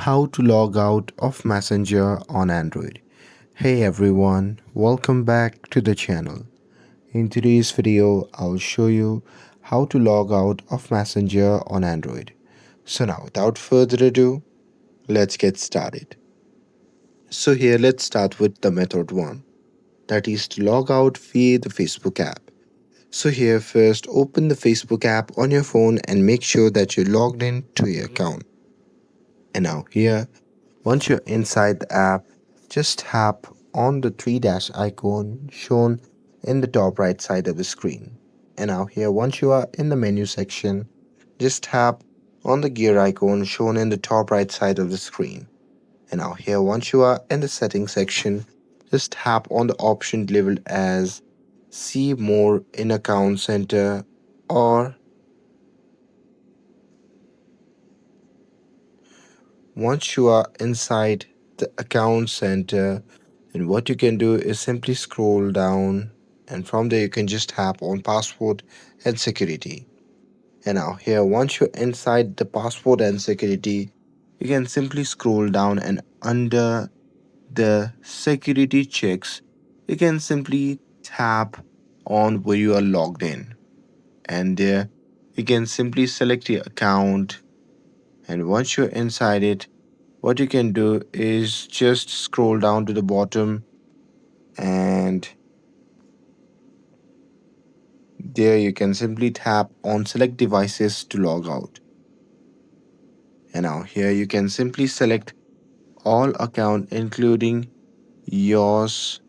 How to log out of Messenger on Android. Hey everyone, welcome back to the channel. In today's video, I'll show you how to log out of Messenger on Android. So now, without further ado, let's get started. So here, let's start with the method 1, that is to log out via the Facebook app. So here, first open the Facebook app on your phone and make sure that you're logged in to your account. And now here, once you're inside the app, just tap on the three dash icon shown in the top right side of the screen. And now here, once you are in the menu section, just tap on the gear icon shown in the top right side of the screen. And now here, once you are in the settings section, just tap on the option labeled as See More in Account Center, or once you are inside the account center, then what you can do is simply scroll down, and from there you can just tap on passport and security. And now here, once you're inside the passport and security, you can simply scroll down, and under the security checks, you can simply tap on where you are logged in. And there you can simply select your account, and once you're inside it, what you can do is just scroll down to the bottom, and there you can simply tap on select devices to log out. And now here you can simply select all account including yours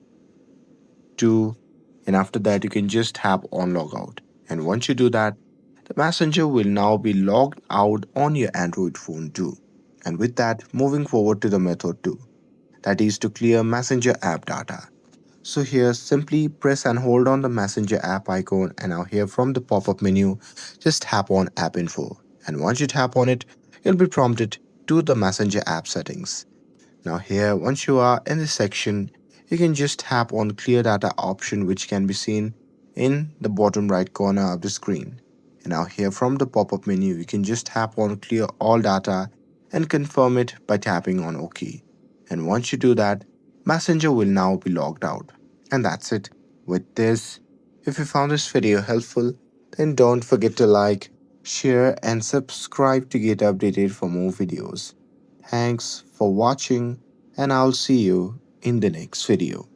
too, and after that you can just tap on logout. And once you do that, the messenger will now be logged out on your Android phone too. And with that, moving forward to the method 2, that is to clear messenger app data. So here, simply press and hold on the Messenger app icon, and now here from the pop-up menu, just tap on App Info. And once you tap on it, you'll be prompted to the Messenger app settings. Now here, once you are in this section, you can just tap on Clear Data option, which can be seen in the bottom right corner of the screen. And now here from the pop-up menu, you can just tap on Clear All Data and confirm it by tapping on OK. And once you do that, Messenger will now be logged out. And that's it. With this, if you found this video helpful, then don't forget to like, share, and subscribe to get updated for more videos. Thanks for watching, and I'll see you in the next video.